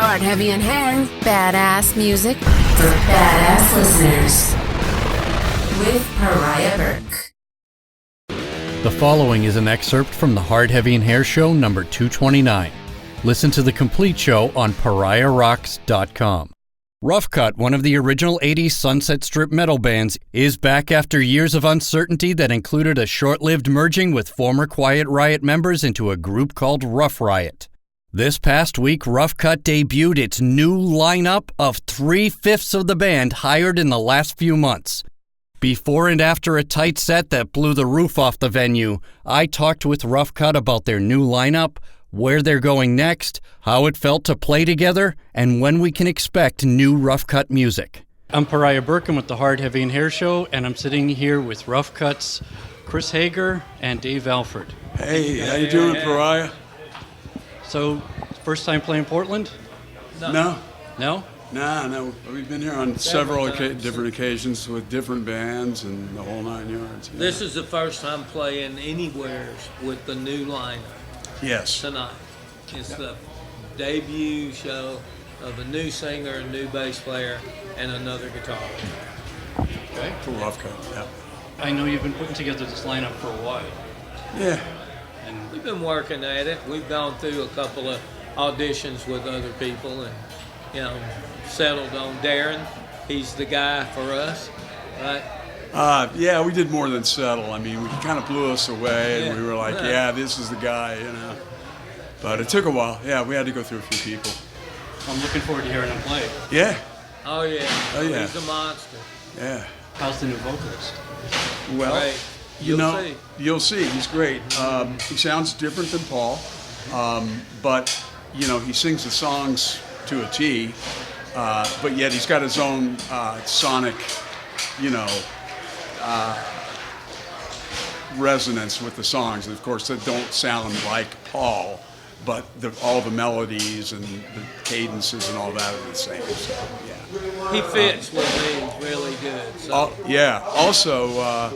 Hard, heavy, and hair. Badass music for badass listeners. With Pariah Burke. The following is an excerpt from the Hard, Heavy, and Hair Show number 229. Listen to the complete show on pariahrocks.com. Rough Cutt, one of the original 80s Sunset Strip metal bands, is back after years of uncertainty that included a short-lived merging with former Quiet Riot members into a group called Rough Riot. This past week, Rough Cutt debuted its new lineup of 3/5 of the band hired in the last few months. Before and after a tight set that blew the roof off the venue, I talked with Rough Cutt about their new lineup, where they're going next, how it felt to play together, and when we can expect new Rough Cutt music. I'm Pariah Burke with the Hard, Heavy, and Hair Show, and I'm sitting here with Rough Cutt's Chris Hager and Dave Alford. Hey, how you doing, Pariah? So, first time playing Portland? No. No? No. We've been here on several different occasions with different bands and the whole nine yards. Yeah. This is the first time playing anywhere with the new lineup. Yes. Tonight. It's the debut show of a new singer, a new bass player, and another guitar. Okay. For Rough Cutt, yeah. I know you've been putting together this lineup for a while. Yeah. And we've been working at it. We've gone through a couple of auditions with other people and, settled on Darren. He's the guy for us, right? Yeah, we did more than settle. I mean, we kind of blew us away, and we were like, yeah, this is the guy, But it took a while. Yeah, we had to go through a few people. I'm looking forward to hearing him play. Yeah. Oh, yeah. Yeah. He's a monster. Yeah. How's the new vocalist? Well, Great. You'll see. He's great. He sounds different than Paul, but, he sings the songs to a T, but yet he's got his own sonic, resonance with the songs. And of course, they don't sound like Paul, but all the melodies and the cadences and all that are the same. So, yeah. He fits with me really good. So. Yeah. Also,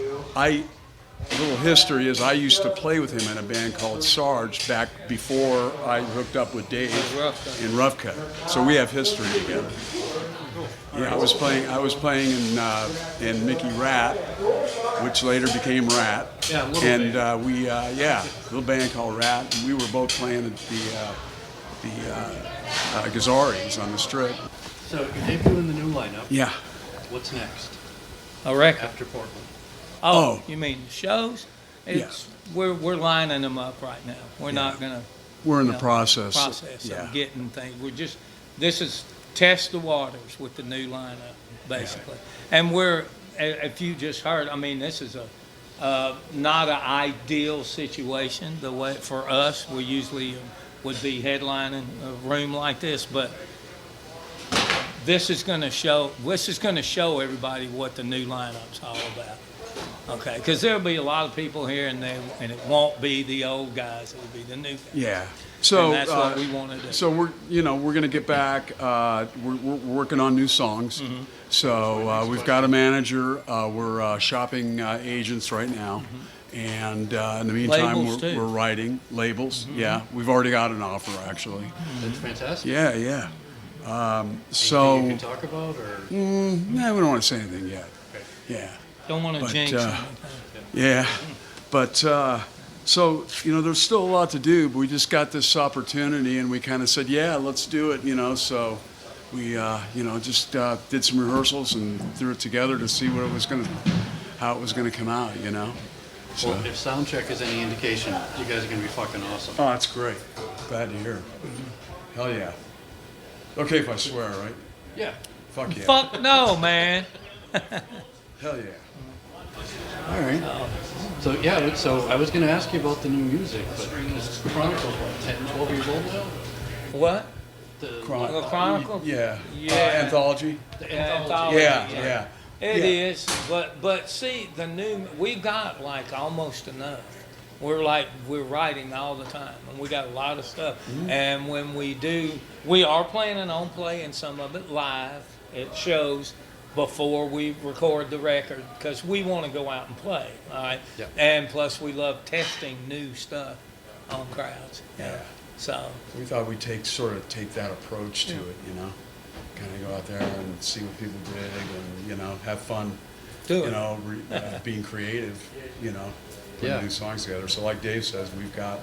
a little history is I used to play with him in a band called Sarge back before I hooked up with Dave in Rough Cutt. So we have history together. Yeah, I was playing in Mickey Rat, which later became Rat. Yeah, and a little band called Rat, and we were both playing at the Gazzari's on the Strip. So you're debuting the new lineup. Yeah. What's next? A record. After Portland. Oh, you mean shows? We're lining them up right now. We're not gonna. We're in the process of getting things. This is test the waters with the new lineup, basically. Yeah. And if you just heard, this is not an ideal situation. The way for us, we usually would be headlining a room like this, but this is going to show everybody what the new lineup's all about. Okay, because there'll be a lot of people here, and it won't be the old guys; it'll be the new guys. Yeah. So and that's what we want to do. So we're going to get back. We're working on new songs. Mm-hmm. So we've got a manager. We're shopping agents right now, and in the meantime, we're writing labels. Mm-hmm. Yeah, we've already got an offer actually. That's fantastic. Yeah. So you can talk about or? No, we don't want to say anything yet. Okay. Yeah. Don't want to jinx anything. Yeah, but so there's still a lot to do, but we just got this opportunity, and we kind of said, yeah, let's do it. So we just did some rehearsals and threw it together to see how it was gonna come out. So. Well, if soundcheck is any indication, you guys are gonna be fucking awesome. Oh, that's great. Glad to hear. Hell yeah. Okay, if I swear, right? Yeah. Fuck yeah. Fuck no, man. Hell yeah. All right. So I was going to ask you about the new music, but because Chronicle's what, 10, 12 years old now? What? The Chronicle? Yeah. Anthology. The anthology. Yeah. It is, but see, we got like almost enough. We're writing all the time, and we got a lot of stuff. Mm-hmm. And when we are planning on playing some of it live at shows before we record the record, because we want to go out and play, all right? Yep. And plus we love testing new stuff on crowds. Yeah. So we thought we'd take that approach to it, you know, kind of go out there and see what people dig and, you know, have fun, you know, being creative, you know, putting new songs together. So like Dave says, we've got,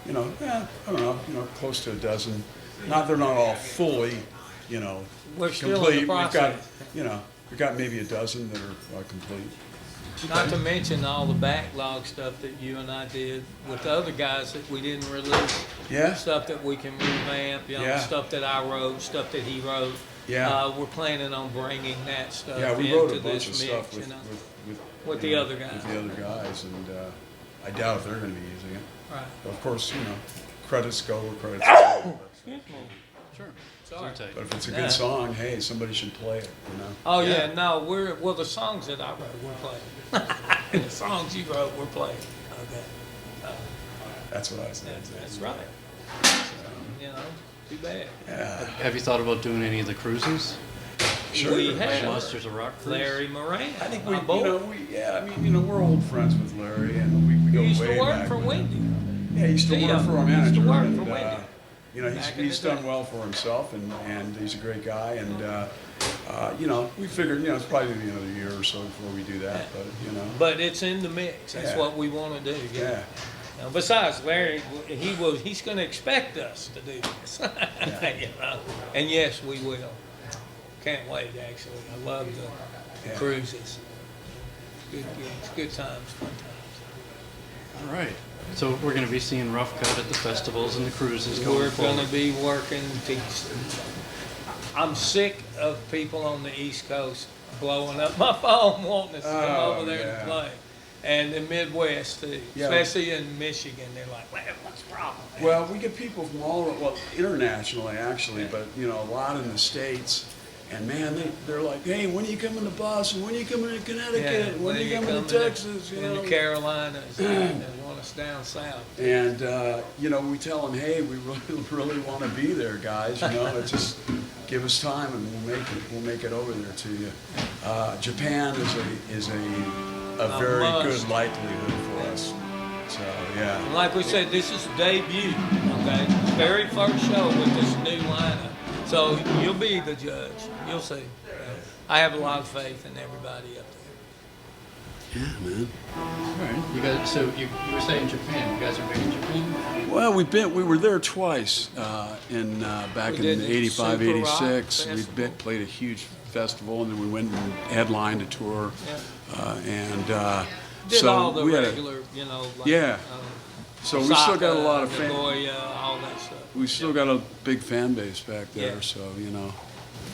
you know, I don't know, you know, close to a dozen. They're not all fully, you know, we're still complete. in the process. We've got maybe a dozen that are complete. Not to mention all the backlog stuff that you and I did with the other guys that we didn't release. Yeah. Stuff that we can revamp, you know, stuff that I wrote, stuff that he wrote. Yeah. We're planning on bringing that stuff We wrote a into bunch this of mix, stuff you know, with the other guys. With the other guys, and I doubt if they're going to be using it. Right. But of course, you know, credits go where credits go. Sure. Sorry. But if it's a good song, hey, somebody should play it, you know? Oh, yeah, no, well, the songs that I wrote, we're playing. The songs you wrote, we're playing. Okay. That's what I said. That's right. You know, too bad. Yeah. Have you thought about doing any of the cruises? Sure. We have. Monsters of Rock cruise? Larry Moran. I think my boy. we're old friends with Larry, and we go way back. He used to work for Wendy. Yeah, he used to work for our manager. He used to work and, for Wendy. You know, Back in he's the done day. well for himself, and he's a great guy. And you know, we figured, you know, it's probably the end of the year or so before we do that. But you know, But it's in the mix. That's Yeah. what we want to do. yeah, Now, besides, Larry, he's going to expect us to do this. You know? And yes, we will. Can't wait, actually. I love the cruises. Good gigs, good times, fun times. All right. So we're going to be seeing Rough Cut at the festivals and the cruises going We're forward. going to be working to. I'm sick of people on the East Coast blowing up my phone wanting us to come over there to play. And the Midwest too, especially in Michigan, they're like, "Man, what's wrong?" Well, we get people from all over, well, internationally actually, but you know, a lot in the States. And man, they're like, hey, when are you coming to Boston? When are you coming to Connecticut? When are you coming to Texas? You in know? the Carolinas, they want us down south. And you know, we tell them, hey, we really want to be there, guys. You know, it's just give us time, and we'll make it over there to you. Japan is a very must. good likelihood for us. So yeah. And like we said, this is debut. Okay, very first show with this new lineup. So you'll be the judge. You'll see. I have a lot of faith in everybody up there. Yeah, man. All right. You guys. So you were saying Japan. You guys are big in Japan. Well, we were there twice back We in did the 85, Super Rock 86. We Festival. played a huge festival, and then we went and headlined a tour. Did So all the we had regular, you know, like, Yeah. So we still got a lot of fans. Nagoya, all that stuff. We still got a big fan base back there, Yeah. so you know.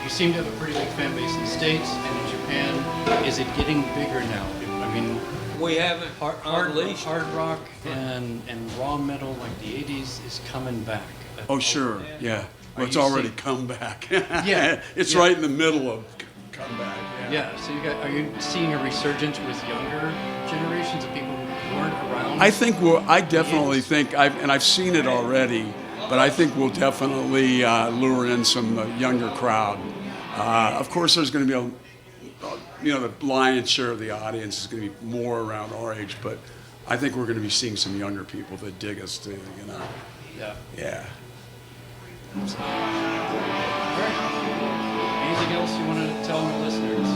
You seem to have a pretty big fan base in the States and in Japan. Is it getting bigger now? I mean, We haven't unleashed. hard rock and raw metal like the 80s is coming back. Oh sure, yeah. Well, Are it's you already seeing- come back. Yeah, It's yeah. right in the middle of comeback. Yeah. So are you seeing a resurgence with younger generations of people who weren't around? I definitely think I've seen it already, but I think we'll definitely lure in some younger crowd. Of course, there's going to be the lion's share of the audience is going to be more around our age, but I think we're going to be seeing some younger people that dig us too. You know. Yeah. Yeah. All right. Anything else you want to tell our listeners?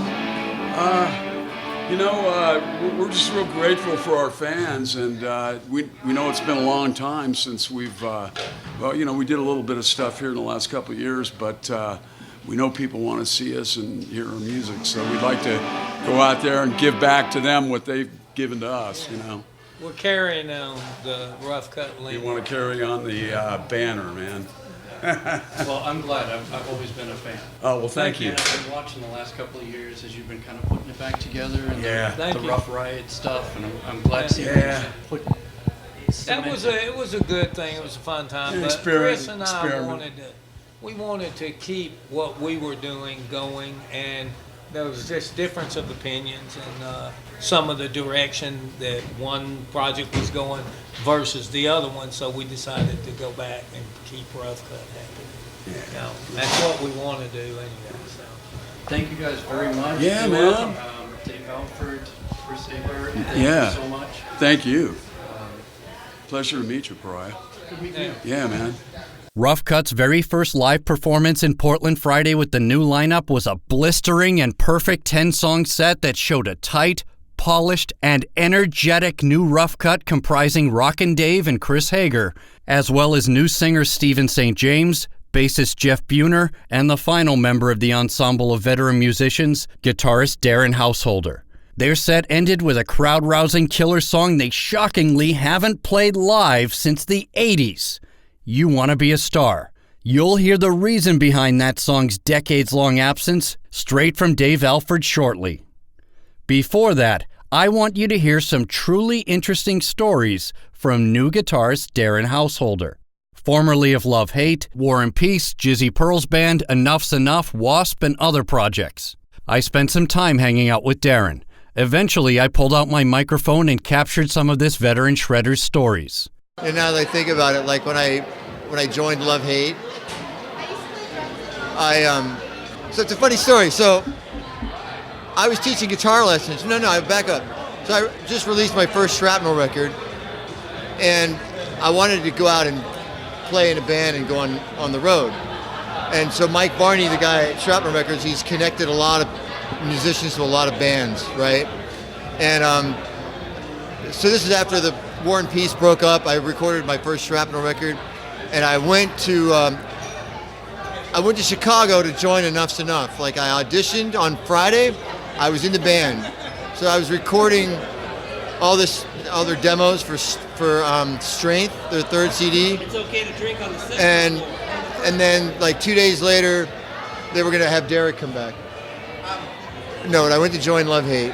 We're just real grateful for our fans, and we know it's been a long time since we've, we did a little bit of stuff here in the last couple of years, but we know people want to see us and hear our music, so we'd like to go out there and give back to them what they've given to us, you know. We're carrying on the Rough Cut We link. want to carry on the banner, man. Well, I'm glad. I've always been a fan. Oh, well, thank you. And I've been watching the last couple of years as you've been kind of putting it back together and Yeah. the Thank you. Rough Riot stuff, and I'm glad to see Yeah. you put. It was a good thing. It was a fun time. An But Chris and I experiment. wanted to keep what we were doing going, and there was just difference of opinions and some of the direction that one project was going versus the other one. So we decided to go back and keep Rough Cut happy. Yeah. You know, that's what we want to do anyway. So. Thank you guys very much. Yeah, You're man. welcome. Dave Alford, Chris Hager, thank Yeah. you so much. Thank you. Pleasure to meet you, Pariah. Yeah, man. Rough Cutt's very first live performance in Portland Friday with the new lineup was a blistering and perfect 10-song set that showed a tight, polished, and energetic new Rough Cutt comprising Rockin Dave and Chris Hager, as well as new singer Stephen St. James, bassist Jeff Buehner, and the final member of the ensemble of veteran musicians, guitarist Darren Housholder. Their set ended with a crowd-rousing killer song they shockingly haven't played live since the 80s. You Want to Be a Star. You'll hear the reason behind that song's decades-long absence straight from Dave Alford shortly. Before that, I want you to hear some truly interesting stories from new guitarist Darren Housholder. Formerly of Love Hate, War and Peace, Jizzy Pearl's band, Enough's Enough, Wasp, and other projects. I spent some time hanging out with Darren. Eventually, I pulled out my microphone and captured some of this veteran shredder's stories. And now that I think about it, like when I joined Love Hate, so it's a funny story. So I was teaching guitar lessons. No, I back up. So I just released my first Shrapnel record, and I wanted to go out and play in a band and go on the road. And so Mike Barney, the guy at Shrapnel Records, he's connected a lot of musicians to a lot of bands, right? And so this is after the War and Peace broke up. I recorded my first Shrapnel record, and I went to Chicago to join Enough's Enough. Like, I auditioned on Friday. I was in the band, so I was recording all their demos for Strength, their third CD. It's okay to drink on the set. And then like 2 days later, they were gonna have Derek come back. No, and I went to join Love Hate.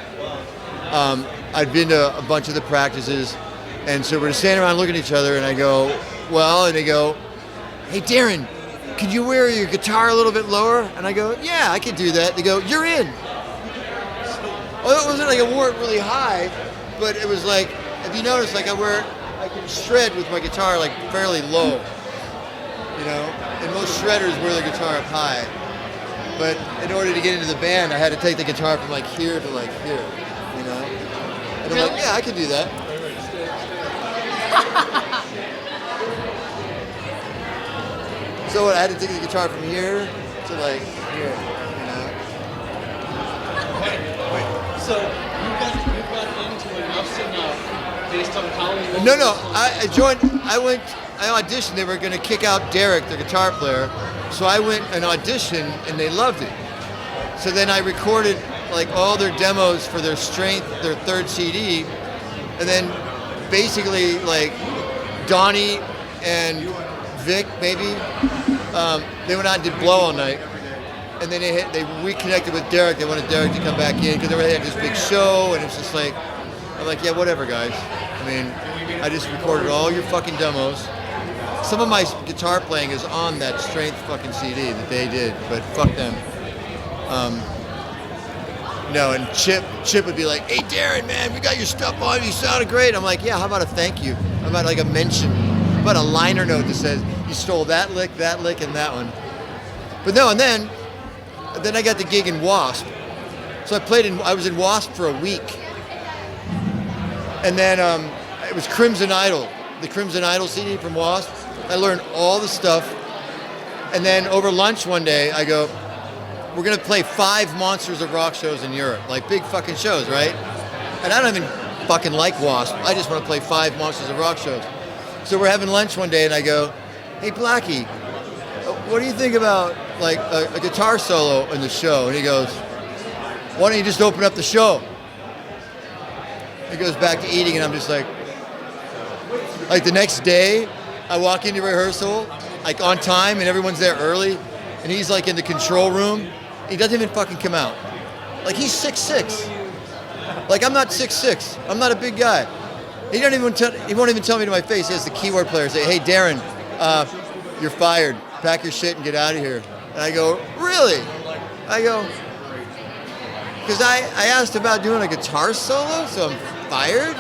I'd been to a bunch of the practices, and so we're standing around looking at each other, and I go, well, and they go, hey Darren, could you wear your guitar a little bit lower? And I go, yeah, I could do that. They go, you're in. Well, it wasn't like I wore it really high, but it was like, if you notice, like I can shred with my guitar like fairly low, you know? And most shredders wear their guitar up high. But in order to get into the band, I had to take the guitar from like here to like here, you know? And I'm like, yeah, I can do that. So I had to take the guitar from here to like here, you know? So you got into Enough's Enough based on college? No, I auditioned. They were going to kick out Derek, the guitar player. So I went and auditioned, and they loved it. So then I recorded like all their demos for their Strength, their third CD, and then basically like Donnie and Vic, maybe, they went out and did Blow All Night. And then they reconnected with Derek. They wanted Derek to come back in because they had this big show, and it's just like, I'm like, yeah, whatever, guys. I mean, I just recorded all your fucking demos. Some of my guitar playing is on that Strength fucking CD that they did, but fuck them. No, and Chip would be like, hey, Darren, man, we got your stuff on. You sounded great. I'm like, yeah, how about a thank you? How about like a mention? How about a liner note that says, you stole that lick, and that one. But no, and then I got the gig in Wasp. So I was in Wasp for a week. And then it was Crimson Idol, the Crimson Idol CD from Wasp. I learned all the stuff. And then over lunch one day, I go, we're gonna play 5 Monsters of Rock shows in Europe, like big fucking shows, right? And I don't even fucking like Wasp. I just wanna play 5 Monsters of Rock shows. So we're having lunch one day and I go, hey Blackie, what do you think about like a guitar solo in the show? And he goes, why don't you just open up the show? He goes back to eating and I'm just like the next day, I walk into rehearsal, like on time and everyone's there early and he's like in the control room. He doesn't even fucking come out. Like he's 6'6". Like I'm not 6'6". I'm not a big guy. He won't even tell me to my face. He has the keyboard player say, hey Darren, you're fired. Pack your shit and get out of here. And I go, really? I go, because I asked about doing a guitar solo, so I'm fired?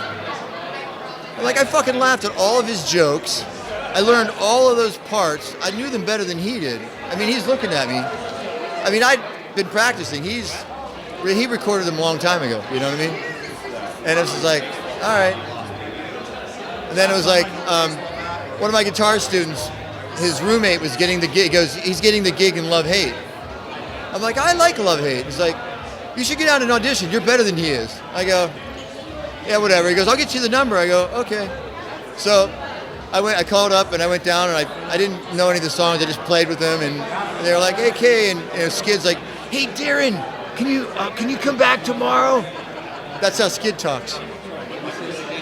And like I fucking laughed at all of his jokes. I learned all of those parts. I knew them better than he did. I mean, he's looking at me. I mean, I'd been practicing. He recorded them a long time ago, you know what I mean? And it was just like, all right. And then it was like, one of my guitar students, his roommate was getting the gig. He goes, he's getting the gig in Love Hate. I'm like, I like Love Hate. He's like, you should get out and audition. You're better than he is. I go, yeah, whatever. He goes, I'll get you the number. I go, okay. So I called up and I went down and I didn't know any of the songs. I just played with them and they were like, hey, Kay, and Skid's like, hey, Darren, can you come back tomorrow? That's how Skid talks.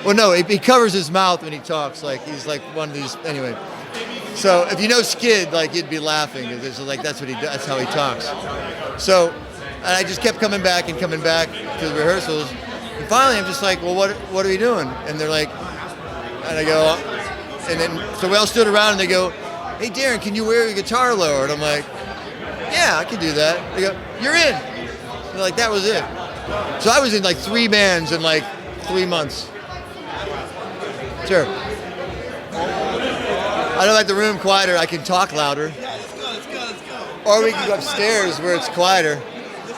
Well, no, he covers his mouth when he talks. Like he's like one of these. Anyway, so if you know Skid, like you'd be laughing because it's like that's what he. That's how he talks. So, and I just kept coming back to the rehearsals. And finally, I'm just like, well, what are we doing? And they're like, and I go, and then so we all stood around and they go, hey, Darren, can you wear your guitar lower? And I'm like, yeah, I can do that. They go, you're in. And like that was it. So I was in like 3 bands in like 3 months. Sure. I don't like the room quieter. I can talk louder. Let's go. Or we can go upstairs where it's quieter.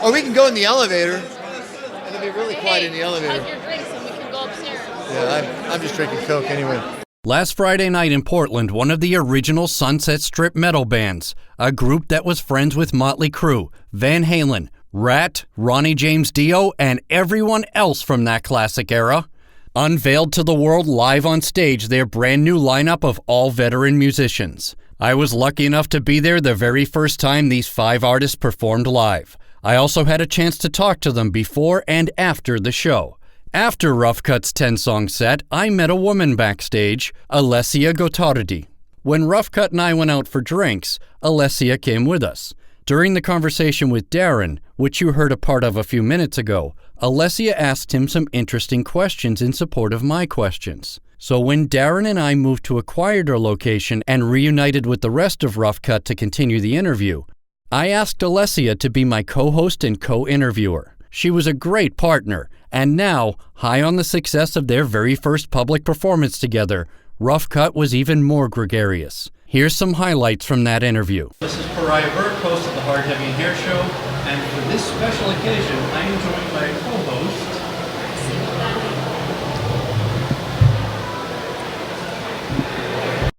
Or we can go in the elevator and it'll be really quiet in the elevator. Have your drinks and we can go upstairs. Yeah, I'm just drinking Coke anyway. Last Friday night in Portland, one of the original Sunset Strip metal bands, a group that was friends with Motley Crue, Van Halen, Rat, Ronnie James Dio, and everyone else from that classic era, unveiled to the world live on stage their brand new lineup of all veteran musicians. I was lucky enough to be there the very first time these 5 artists performed live. I also had a chance to talk to them before and after the show. After Rough Cutt's 10-song set, I met a woman backstage, Alessia Gottardi. When Rough Cutt and I went out for drinks, Alessia came with us. During the conversation with Darren, which you heard a part of a few minutes ago, Alessia asked him some interesting questions in support of my questions. So when Darren and I moved to a quieter location and reunited with the rest of Rough Cutt to continue the interview, I asked Alessia to be my co-host and co-interviewer. She was a great partner, and now, high on the success of their very first public performance together, Rough Cutt was even more gregarious. Here's some highlights from that interview. This is Pariah Burke, host of the Hard Heavy and Hair Show, and for this special occasion, I am joined by a co-host,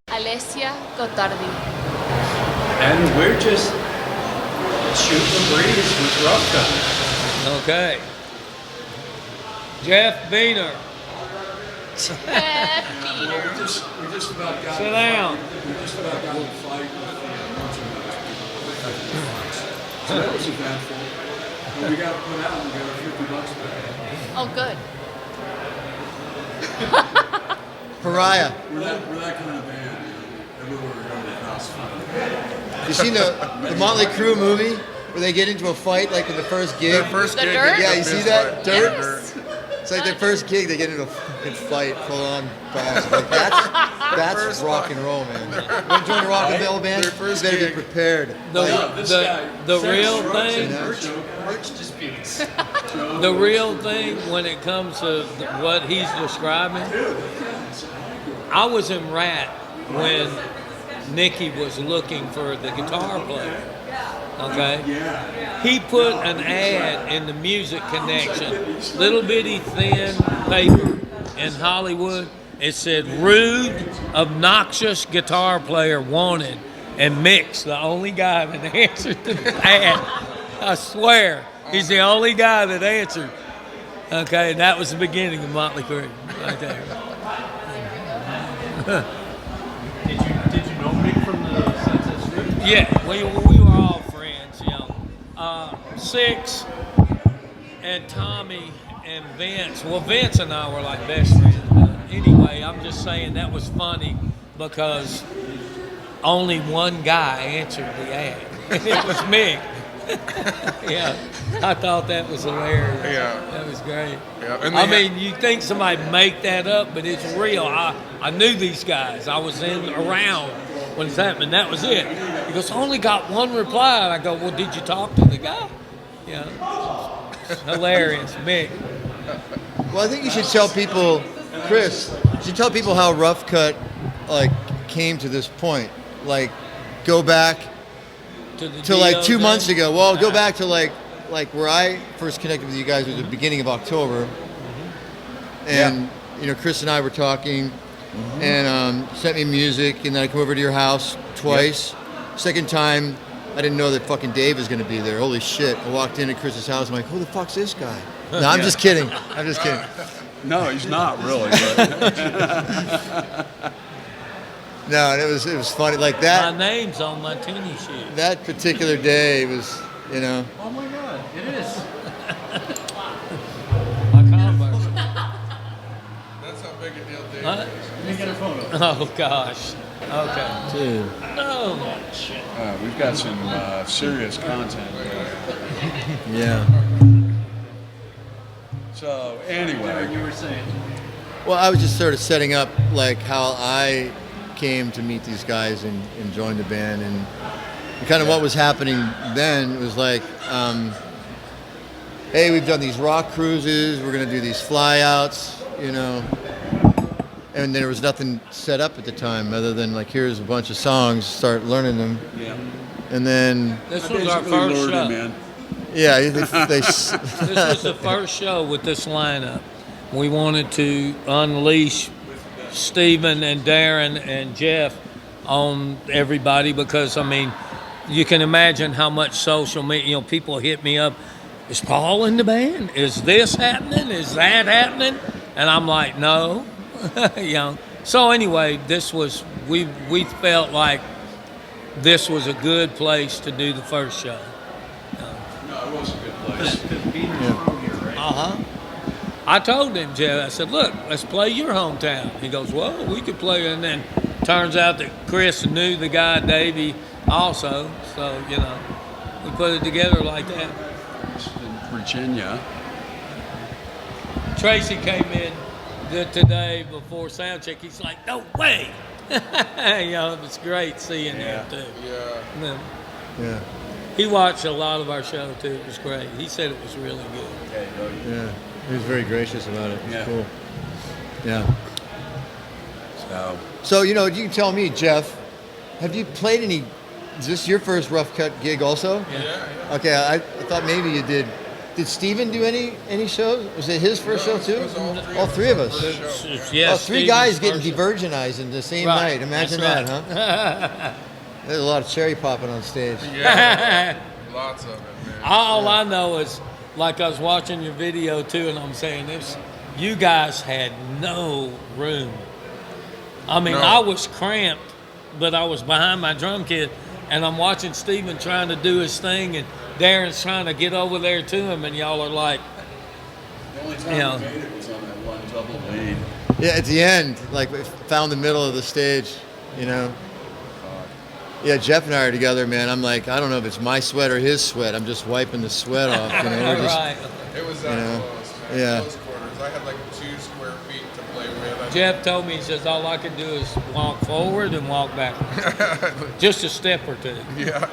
Alessia Gottardi. and we're just shooting the breeze with Rough Cutt. Okay. Jeff Buehner. We just about got. Sit down. We just about got in a fight with a bunch of guys. So that was eventful. But we got to put out and we got our $50 back. Oh, good. Pariah. We're that kind of band. Everywhere we go, the house fun. You seen the Motley Crue movie where they get into a fight like in the first gig? The Dirt? Yeah, you see that? Dirt? Yes. It's like their first gig, they get into a fucking fight, full on boss. Like that's rock and roll, man. You want to join a rock and roll band? You better be prepared. The real thing, the real thing when it comes to what he's describing, I was in Rat when Nicky was looking for the guitar player. Okay? He put an ad in the Music Connection, little bitty thin paper in Hollywood. It said, rude, obnoxious guitar player wanted, and Mick's the only guy that answered the ad. I swear, he's the only guy that answered. Okay, and that was the beginning of Motley Crue, right there. Did you know Mick from the Sunset Strip? Yeah, we were all friends, you know. Six and Tommy and Vince. Well, Vince and I were like best friends. But anyway, I'm just saying that was funny because only one guy answered the ad. It was Mick. Yeah, I thought that was hilarious. Yeah. That was great. Yeah, and I mean, you think somebody make that up, but it's real. I knew these guys. I was around when it's happening. That was it. He goes, only got one reply. And I go, well, did you talk to the guy? Yeah, it's hilarious, Mick. Well, I think you should tell people, Chris, you should tell people how Rough Cutt like came to this point. Like, go back to like 2 months ago. Well, go back to like where I first connected with you guys was the beginning of October, and you know, Chris and I were talking, and sent me music, and then I come over to your house twice. Second time, I didn't know that fucking Dave was going to be there. Holy shit. I walked in at Chris's house, I'm like, who the fuck's this guy? No, I'm just kidding. I'm just kidding. No, he's not really. But No, and it was funny. Like that. My name's on my tennis shoes. That particular day was, you know. Oh my God, it is. My Converse. That's how big a deal Dave Huh? is. Let me get a photo. Oh gosh. Okay. Dude. Oh shit. we've got some serious content. Yeah. So anyway, You were saying. Well, I was just sort of setting up like how I came to meet these guys and join the band, and kind of what was happening then was like, hey, we've done these rock cruises, we're gonna do these flyouts, you know, and there was nothing set up at the time other than like, here's a bunch of songs, start learning them, and then This I was our basically first lured show. him in. yeah, they This was the first show with this lineup. We wanted to unleash Stephen and Darren and Jeff on everybody because, I mean, you can imagine how much social media, you know, people hit me up, is Paul in the band? Is this happening? Is that happening? And I'm like, no. You know. So anyway, this was, we felt like this was a good place to do the first show. No, it was a good place. Because Buehner's from here, right? Uh-huh. I told him, Jeff, I said, look, let's play your hometown. He goes, well, we could play. And then turns out that Chris knew the guy, Davey, also. So, you know, we put it together like that. In Virginia. Tracy came in today before sound check. He's like, no way. You know, it was great seeing him, too. Yeah. yeah, He watched a lot of our show, too. It was great. He said it was really good. yeah. He was very gracious about it. It was Yeah. cool. Yeah. So So, you know, you can tell me, Jeff, have you played any, is this your first Rough Cut gig also? Yeah. Okay, I thought maybe you did. Did Steven do any shows? Was it his first show It too? was All three of us. Yes, Oh, three guys getting divergenized in the same Right, night. Imagine that's that, huh? There's a lot of cherry popping on stage. Yeah. Lots of it, man. All I know is, like I was watching your video too, and I'm saying this, you guys had no room. I mean, No. I was cramped, but I was behind my drum kit, and I'm watching Steven trying to do his thing, and Darren's trying to get over there to him, and y'all are like, the only time Yeah. we made it was on that one double lead. Yeah, at the end, like we found the middle of the stage, you know. Yeah, Jeff and I are together, man. I'm like, I don't know if it's my sweat or his sweat. I'm just wiping the sweat off, you know. We're just, right. It was that You know, close, man. yeah. Close quarters. I had like 2 square feet to play with. Jeff told me, he says, all I can do is walk forward and walk backwards. Just a step or two. Yeah,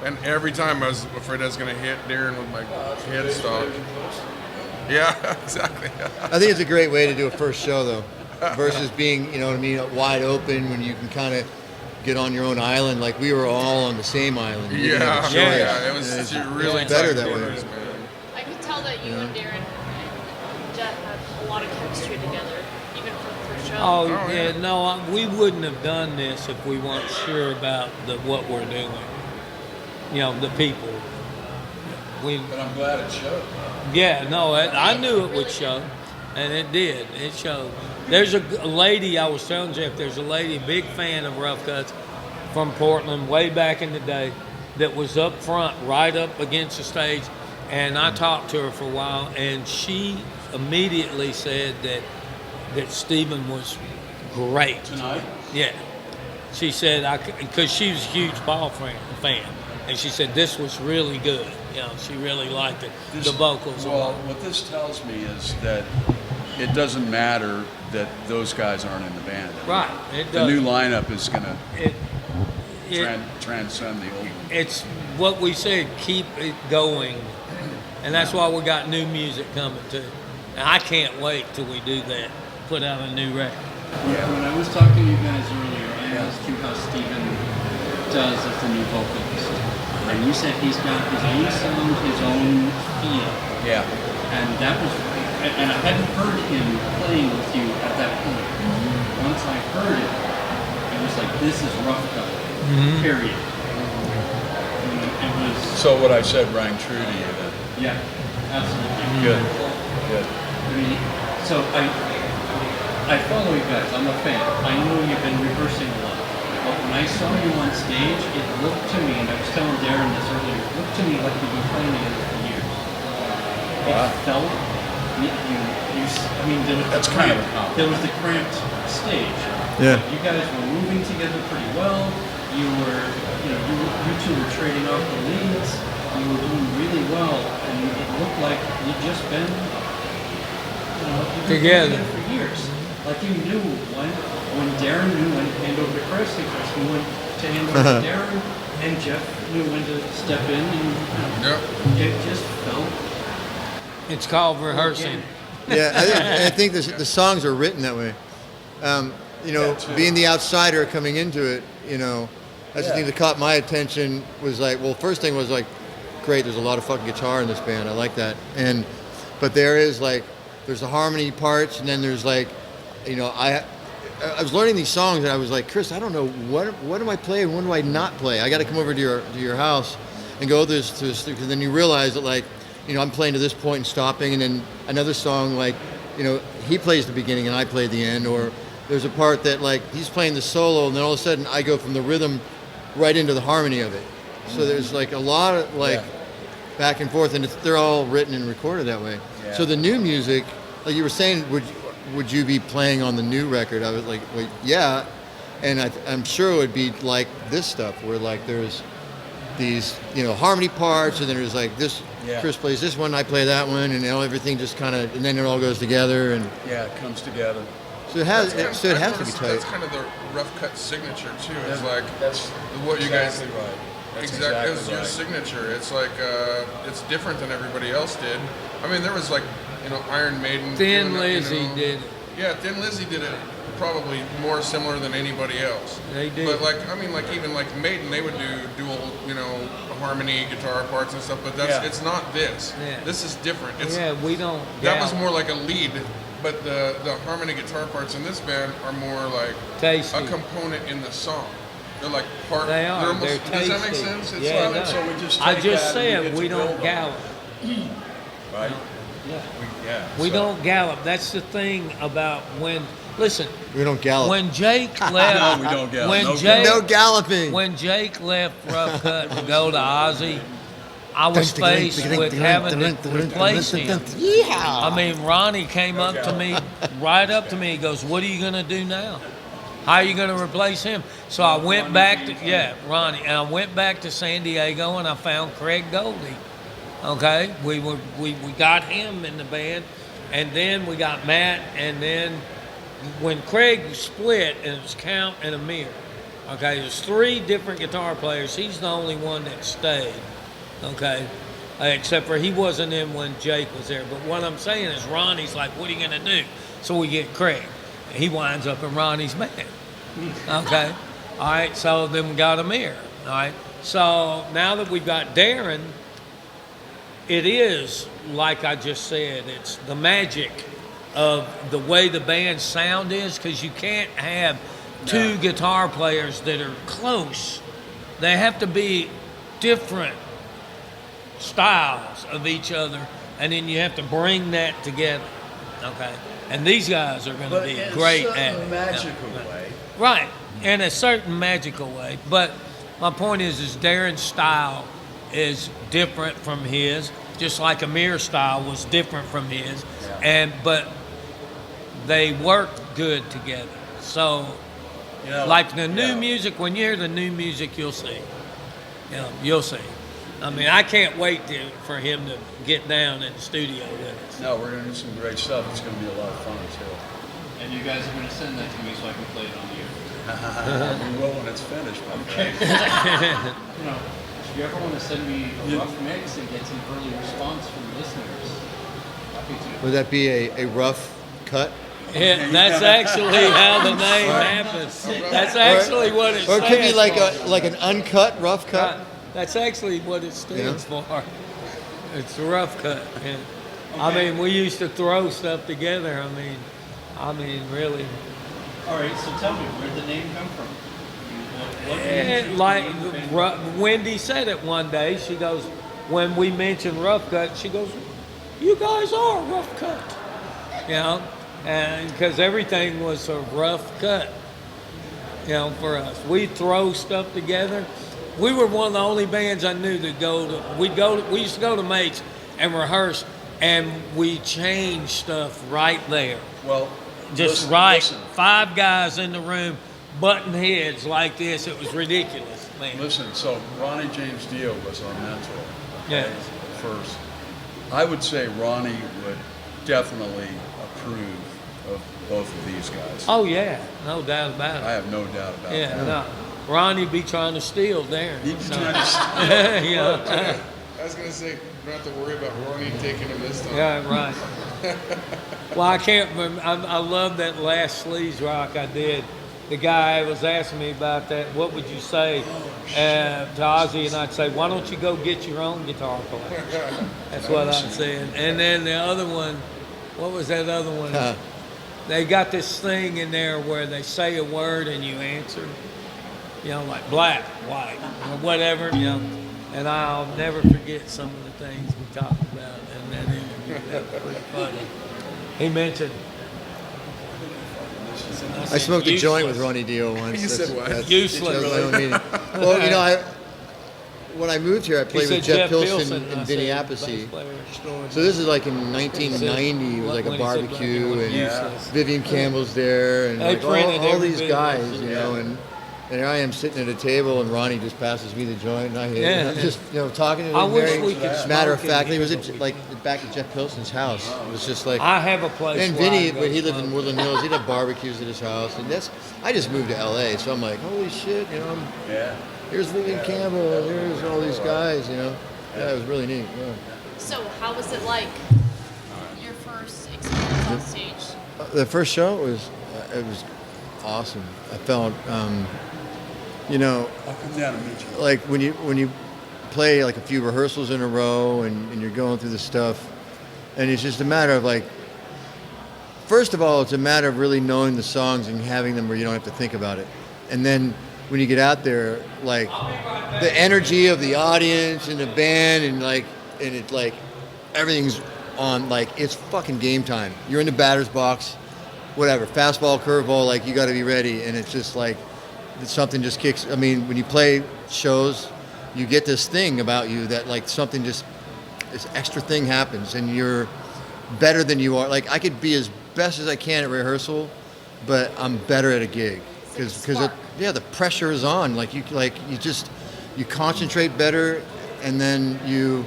and every time I was afraid I was going to hit Darren with my headstock. Yeah, exactly. I think it's a great way to do a first show, though, versus being, you know what I mean, wide open when you can kind of get on your own island. Like we were all on the same island. We didn't have a choice. Yeah, it was And it's really better tight that way. quarters, man. I could tell that you and Darren and Jeff had a lot of chemistry together, even for the first show. Oh, Oh, yeah, yeah. no, we wouldn't have done this if we weren't sure about what we're doing. You know, the people. But I'm glad it showed. Yeah, no, I knew it would show, and it did. It showed. There's a lady, I was telling Jeff, there's a lady, big fan of Rough Cuts from Portland way back in the day that was up front, right up against the stage, and I talked to her for a while, and she immediately said that Stephen was great. Tonight? Yeah. She said, because she was a huge Paul fan, and she said this was really good. You know, she really liked it. The vocals. Well, what this tells me is that it doesn't matter that those guys aren't in the band. Right. It The does. new lineup is going to It, transcend the old one. it's what we said, keep it going. And that's why we got new music coming too. And I can't wait till we do that, put out a new record. Yeah, when I was talking to you guys earlier, I asked you how Steven does as the new vocalist. And you said he's got his own sound, his own feel. Yeah. And that was, and I hadn't heard him playing with you at that point. once I heard it, it was like, this is Rough Cutt, period. And it was, So what I said rang true to you then? yeah, absolutely. Good. Good. I mean, so I follow you guys. I'm a fan. I know you've been rehearsing a lot. But when I saw you on stage, it looked to me, and I was telling Darren this earlier, it looked to me like you've been playing together for years. It felt, I mean, there was That's the kind of cramped, a compliment. there was the cramped stage. Yeah. But you guys were moving together pretty well. You were, you two were trading off the leads. You were doing really well, and it looked like you'd just been, you've been Together. for years. Like you knew when Darren knew when to hand over to Chris, and Chris knew when to hand over to Darren, and Jeff knew when to step in, and it just felt. It's called rehearsing. Yeah, I think the songs are written that way. Being the outsider coming into it, that's the thing that caught my attention was like, well, first thing was like, great, there's a lot of fucking guitar in this band. I like that. But there's the harmony parts, and then there's like, I was learning these songs, and I was like, Chris, I don't know what do I play and when do I not play? I got to come over to your house and go through this, because then you realize that like, I'm playing to this point and stopping, and then another song like, he plays the beginning and I play the end, or there's a part that like he's playing the solo, and then all of a sudden I go from the rhythm right into the harmony of it. So there's like a lot of like back and forth, and they're all written and recorded that way. Yeah. So the new music, like you were saying, would you be playing on the new record? I was like, well, yeah, and I'm sure it would be like this stuff where like there's these harmony parts, and then there's like this. Yeah. Chris plays this one, I play that one, and everything just kind of, and then it all goes together, and it comes together. So it has to be tight. That's kind of the Rough Cutt signature too. It's like that's what you guys. right. That's exactly, it was your right. signature. It's like it's different than everybody else did. I mean, there was like Iron Maiden. Thin Lizzy did it. Yeah, Thin Lizzy did it probably more similar than anybody else. They did. But even like Maiden, they would do dual, harmony guitar parts and stuff. But it's not this. Yeah. This is different. We don't. That was more like a lead. But the harmony guitar parts in this band are more like tasty. a component in the song. They're like part. They are. Almost, They're does that make tasty. sense? It's Yeah, like, it So we just I take just that and said get we to build don't on gallop. Right? Yeah. We so- don't gallop. That's the thing about when. Listen. We don't gallop. When Jake left. No, we don't gallop. When No Jake, no galloping. When Jake left Rough Cutt to go to Ozzy, I was faced with having to replace him. I mean, Ronnie came up to me, right up to me. He goes, "What are you going to do now? How are you going to replace him?" So I went back to Ronnie, and I went back to San Diego, and I found Craig Goldie. Okay, we got him in the band, and then we got Matt, and then when Craig split, it was Count and Amir. Okay, there's 3 different guitar players. He's the only one that stayed. Okay, except for he wasn't in when Jake was there. But what I'm saying is Ronnie's like, what are you going to do? So we get Craig. And he winds up in Ronnie's band. Okay, all right, so then we got Amir. All right, so now that we've got Darren, it is, like I just said, it's the magic of the way the band's sound is, because you can't have 2 guitar players that are close. They have to be different styles of each other, and then you have to bring that together. Okay, and these guys are going to be great at it. in a magical way. Right, in a certain magical way. But my point is Darren's style is different from his, just like Amir's style was different from his, but they work good together. So, like the new music, when you hear the new music, you'll see. You'll see. I mean, I can't wait for him to get down in the studio with us. No, we're going to do some great stuff. It's going to be a lot of fun, too. And you guys are going to send that to me so I can play it on the air. We will when it's finished, my friend. If you ever want to send me a rough mix and get some early response from listeners, happy to. Would that be a rough cut? Yeah, that's actually how the name happens. That's actually what it Or it could be stands like an uncut, rough cut. That's actually what it stands for. It's a Rough Cut. Yeah. I mean, we used to throw stuff together. I mean, really. All right, so tell me, where'd the name come from? What And like Wendy said it one day, she goes, when we mentioned Rough Cut, she goes, "You guys are Rough Cut," you know, and because everything was a rough cut, you know, for us. We throw stuff together. We were one of the only bands I knew that we used to go to mates and rehearse, and we changed stuff right there. Well, Just listen. 5 guys in the room, butting heads like this. It was ridiculous, man. Listen, so Ronnie James Dio was our mentor. Yes. First. I would say Ronnie would definitely approve of both of these guys. Oh yeah, no doubt about it. I have no doubt about Yeah, that. no. Ronnie be trying to steal Darren. He'd be No. trying to steal. Yeah. I was gonna say, you don't have to worry about Ronnie taking him this time. Yeah, right. Well, I can't remember. I love that last Sleaze Rock I did. The guy was asking me about that. What would you say to Ozzy? And I'd say, why don't you go get your own guitar player? That's what I'm saying. And then the other one, what was that other one? They got this thing in there where they say a word and you answer. You know, like black, white, or whatever, you know. And I'll never forget some of the things we talked about in that interview. That was pretty funny. He mentioned. I smoked a joint with Ronnie Dio once. You said what? Useless. That was my own meeting. Well, you know, when I moved here, I played He with said Jeff Pilson and and I Vinny said, Appice. bass player, snoring. So this is like in 1990. It was like a When he said barbecue, black, and useless. Vivian Campbell's there, and They like printed all every these bit guys, of it, you yeah. know, and here I am sitting at a table, and Ronnie just passes me the joint, and I hit it. Yeah. And I'm just, you know, talking to him I wish very we could matter of smoke in factly. It was here, at, but we like back at Jeff Pilson's house. It was just like. I have a place. And where Vinny, I go but he lived in smoke. Woodland Hills. He'd have barbecues at his house, and I just moved to LA, so I'm like, holy shit, you know. Yeah. Here's Vivian Campbell, and here's all these guys, you know. Yeah, it was really neat. Yeah. So, how was it like? Your first experience on stage? The first show was awesome. I felt, you know, I'll come down and meet you. like when you play like a few rehearsals in a row and you're going through the stuff, and it's just a matter of like, first of all, it's a matter of really knowing the songs and having them where you don't have to think about it, and then when you get out there, like the energy of the audience and the band and it's like everything's on, like it's fucking game time. You're in the batter's box, whatever, fastball, curveball, like you got to be ready, and it's just like something just kicks. I mean, when you play shows, you get this thing about you that like something just, this extra thing happens, and you're better than you are. Like I could be as best as I can at rehearsal, but I'm better at a gig because the pressure is on. Like you concentrate better, and then you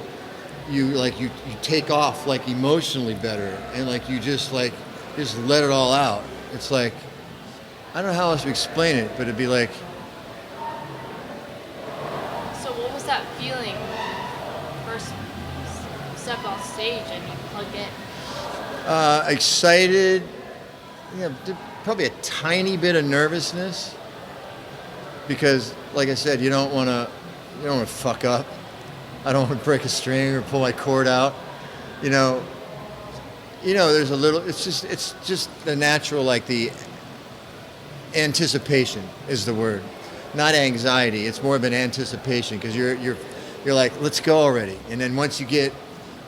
take off like emotionally better, and like you just let it all out. It's like, I don't know how else to explain it, but it'd be like. So, what was that feeling? First step off stage and you plug in. Excited, yeah, probably a tiny bit of nervousness, because like I said, you don't want to fuck up. I don't want to break a string or pull my cord out. You know, there's a little. It's just the natural, like the anticipation is the word, not anxiety. It's more of an anticipation because you're like, let's go already. And then once you get,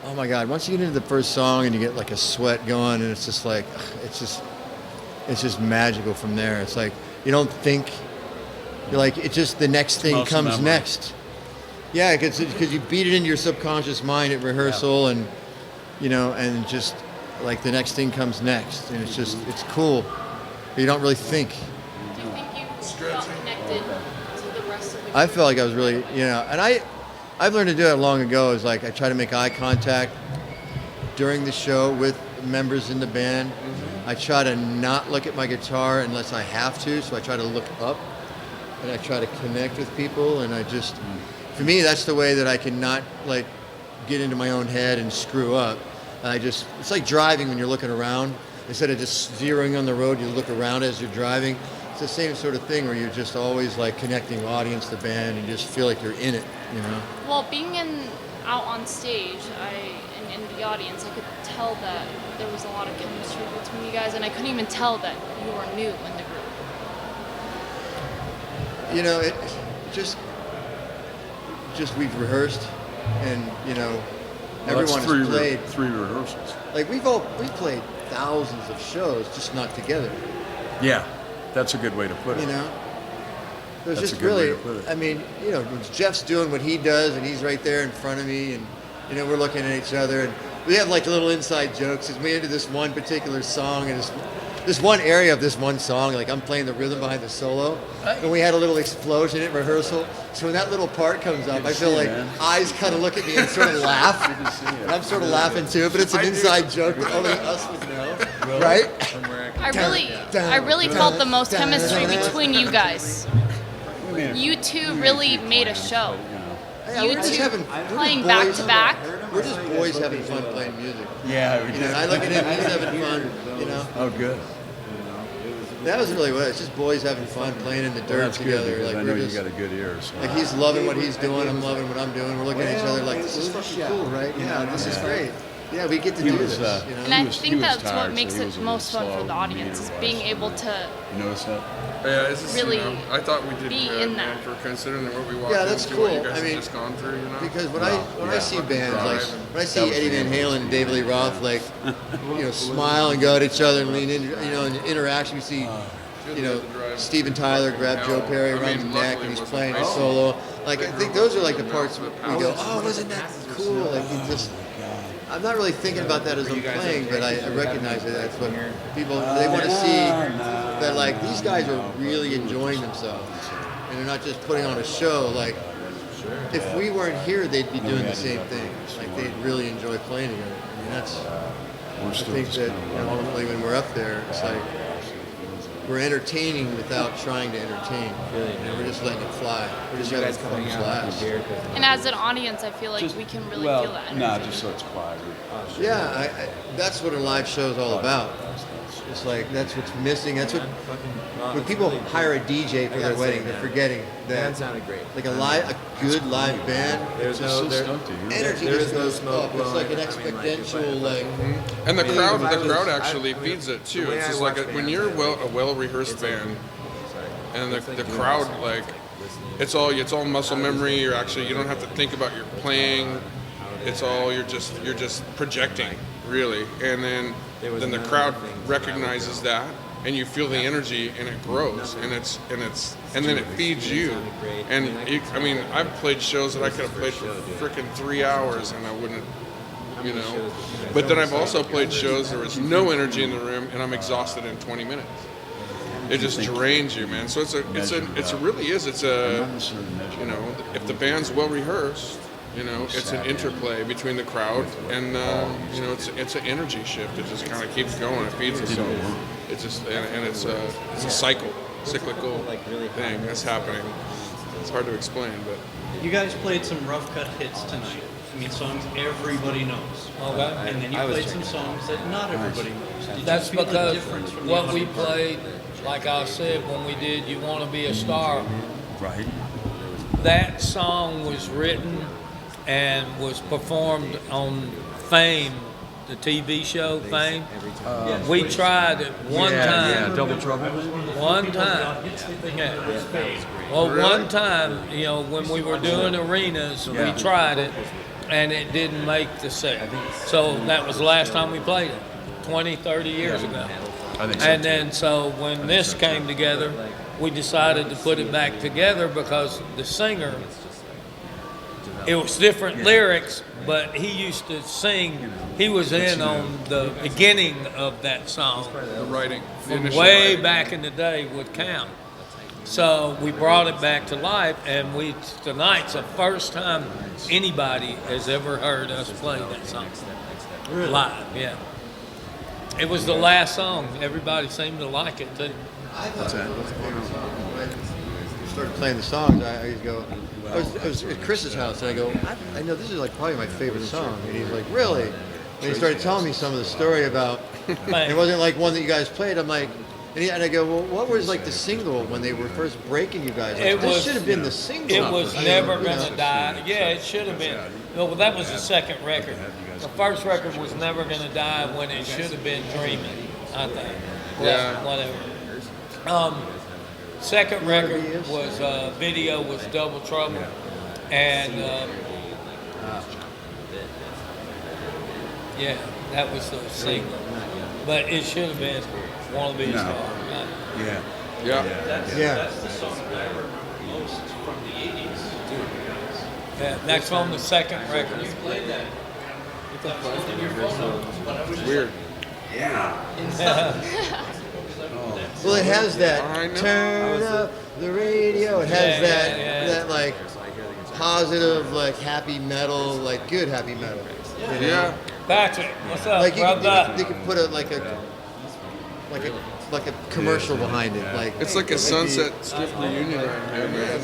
oh my God, once you get into the first song and you get like a sweat going, and it's just like, it's just magical from there. It's like you don't think. You're like, it's just the next thing comes memory. next. Yeah, because you beat it into your subconscious mind at rehearsal, and and just like the next thing comes next, and it's cool. But you don't really think. Do you think you felt connected to the rest of the group? I felt like I was really, and I've learned to do that long ago. Is like I try to make eye contact during the show with members in the band. I try to not look at my guitar unless I have to, so I try to look up, and I try to connect with people, and for me, that's the way that I can not like get into my own head and screw up. It's like driving when you're looking around. Instead of just zeroing on the road, you look around as you're driving. It's the same sort of thing where you're just always like connecting audience, the band, and you just feel like you're in it, Well, being out on stage, in the audience, I could tell that there was a lot of chemistry between you guys, and I couldn't even tell that you were new in the group. You know, it just we've rehearsed, and you know, everyone has played. 3 rehearsals. Like we've played thousands of shows, just not together. Yeah, that's a good way to put it. You know, there's That's just a good way really. to put it. I mean, you know, when Jeff's doing what he does, and he's right there in front of me, and you know, we're looking at each other, and we have like little inside jokes as we into this one particular song, and this one area of this one song, like I'm playing the rhythm behind the solo, and we had a little explosion at rehearsal. So when that little part comes up, I feel like eyes kind of look at me and sort of laugh, and I'm sort of laughing too. But it's an inside joke that only us would know, right? I really felt the most chemistry between you guys. You two really made a show. Yeah, You we're just two we're playing just back boys- to back. We're just boys having fun playing music. Yeah, we You know, and I look at him, he's having fun. You know, Oh, good. that was really what it's just boys having fun playing in the dirt That's good together. because Like I know we're you just. got a good ear. So. Like he's loving what he's doing, I'm loving what I'm doing. We're looking at each other like this is fucking cool, right? Yeah, this is great. Yeah, we get to do this. You know? And I He think was that's tired, what makes so he it was a most little fun for slow the audience is being able to You notice that? Yeah, it's just, Really you know, I thought we did be good, in man, that. for considering what we walked Yeah, that's into, what you cool. guys I mean, have just gone through, you know? Because when I see bands like when I see That was Eddie the Van end. Halen and David Lee Roth like you know smile and go at each other and lean in, you know, in interaction. You see, you know, Steven Tyler grab Joe Perry around the neck and he's playing a solo. Like I think those are like the parts where we go, oh, wasn't that cool? Like you just. I'm not really thinking about that as I'm playing, but I recognize that that's what people they want to see. That like these guys are really enjoying themselves, and they're not just putting on a show. Like if we weren't here, they'd be doing the same thing. Like they'd really enjoy playing together. I mean, that's. I think that you know, ultimately when we're up there, it's like we're entertaining without trying to entertain. You know, we're just letting it fly. We're just having fun blast. and as an audience I feel like we can really feel that energy. No, just so it's quiet. Yeah, that's what a live show is all about. It's like that's what's missing. That's what when people hire a DJ for their wedding, they're forgetting that. sounded great. Like a good live band, There's It's no just there, stunty, you know? energy there just is no goes smoke up. It's like an blowing. exponential like. And the I was- crowd actually I- feeds it too. the way It's I just like watch when bands, you're I- a well rehearsed it's like- band, and It's the like you crowd also like listening. it's all muscle memory. You're actually you don't have to think about your playing. It's all you're just projecting really, and then was the none of crowd the things recognizes that, and you feel the energy, and it grows, and then it feeds you. And I mean, I've played shows that I could have played for freaking 3 hours, and I wouldn't. You know, but then I've also played shows there was no energy in the room, and I'm exhausted in 20 minutes. It just drains you, man. So it's a you know, if the band's well rehearsed, you know, it's an interplay between the crowd and you know, it's an energy shift. It just kind of keeps going. It feeds itself. It's just and it's a cyclical thing that's happening. It's hard to explain, but. You guys played some Rough Cut hits tonight. I mean, songs everybody knows. Okay. And then you played some songs that not everybody knows. Did That's you feel the because difference from the what other we parts? played, like I said when we did You Want to Be a Star, Right. that song was written and was performed on Fame, the TV show Fame. We tried it one time. Double Trouble. One time. Yeah. Well, one time, you know, when we were doing arenas, we tried it, and it didn't make the set. So that was the last time we played it, 20, 30 years ago. I think so. And then so when this came together, we decided to put it back together because the singer, it was different lyrics, but he used to sing. He was in on the beginning of that song. The writing. The From initial way writing. back in the day would count. So we brought it back to life, and tonight's the first time anybody has ever heard us play that song live. Yeah, it was the last song. Everybody seemed to like it too. What's that? When I started playing the songs, I used to go. I was at Chris's house, and I go, I know this is like probably my favorite song. And he's like, really? And he started telling me some of the story about. It wasn't like one that you guys played. I'm like, and I go, well, what was like the single when they were first breaking you guys? Like, this should have been the single. It was I mean, never you gonna know. die. Yeah, it should have been. No, well, that was the second record. The first record was Never Gonna Die when it should have been Dreaming, I think. Yeah. Whatever. Second record was video was Double Trouble, and yeah, that was the single. But it should have been Wanna Be a Star. Right? Yeah. That's the song that I heard most from the 80s. Yeah, that's on the second record. You played that. In your phone. Weird. Well, it has I that know. turn up the radio. It has that like positive, like happy metal, like good happy metal. You know? Yeah. Patrick, what's up, Like brother? you could put like a commercial behind it. Like It's like a Sunset Strip reunion right here, man.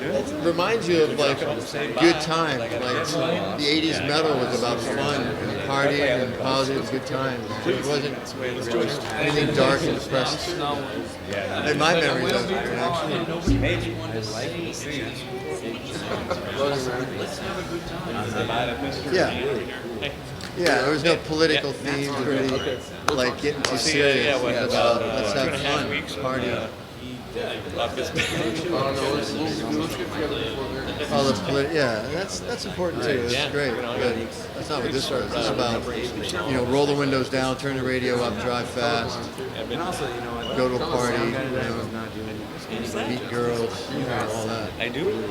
it reminds you of like good times. Like the '80s metal was about fun and partying and positive good times. It wasn't anything dark and depressing. In my memories of it, actually. Yeah, there was no political themes really, like getting too serious. Let's have fun, party. All the that's important too. That's great. But that's not what this was. This is about, roll the windows down, turn the radio up, drive fast, go to a party, meet girls, all that. I do.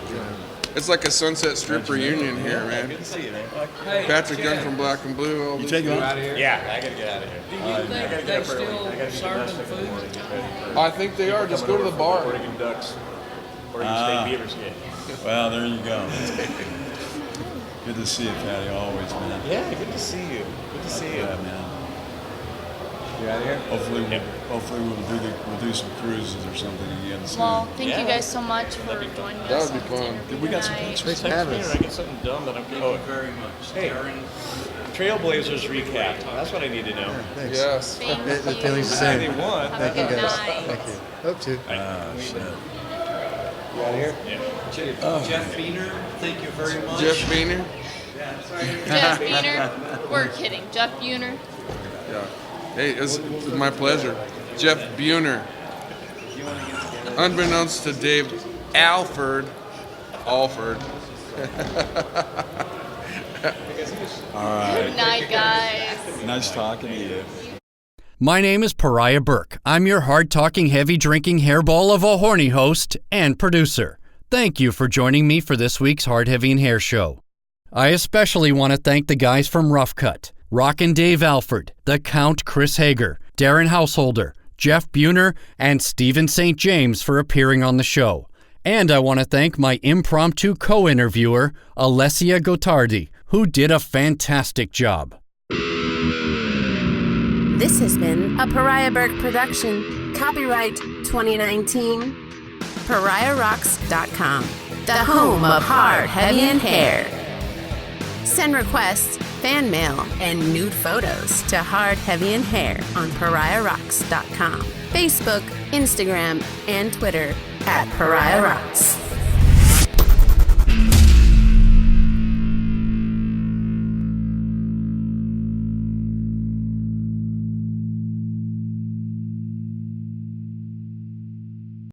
It's like a Sunset Strip reunion here, man. Good to see you, man. Hey, Patrick Gunn from Black and Blue. You take it on? Yeah, I gotta get out of here. do you think they still serving food? I think they are. Just go to the bar. Oregon Ducks, Oregon State Beavers game. Well, there you go. Good to see you, Patty, always, man. Yeah, good to see you. Good to see you. Yeah, man. You out of here? Hopefully we'll do some cruises or something again soon. Well, thank you Yeah. guys so much for joining That us. would be on fun. Dinner We got some tonight. pictures. Thanks for having I us. get something dumb that I'm going to very much. Hey, Trailblazers recap. That's what I need to know. Thanks. Yes. Thank The you. feeling's the They same. won. Have Thank a you good guys. night. Thank you. Hope to. Oh, shit. You out of here? Yeah. Jeff Buehner, thank you very much. Jeff Buehner. Jeff Buehner. We're kidding. Jeff Buehner. Yeah. Hey, it's my pleasure. Jeff Buehner. Unbeknownst to Dave Alford. All right. Good night, guys. Nice talking to you. My name is Pariah Burke. I'm your hard-talking, heavy-drinking hairball of a horny host and producer. Thank you for joining me for this week's Hard, Heavy, and Hair show. I especially want to thank the guys from Rough Cutt, Rockin Dave Alford, the Count Chris Hager, Darren Housholder, Jeff Buehner, and Stephen St. James for appearing on the show. And I want to thank my impromptu co-interviewer, Alessia Gotardi, who did a fantastic job. This has been a Pariah Burke production. Copyright 2019. PariahRocks.com. The home of hard, heavy, and hair. Send requests, fan mail, and nude photos to Hard, Heavy, and Hair on PariahRocks.com. Facebook, Instagram, and Twitter @PariahRocks.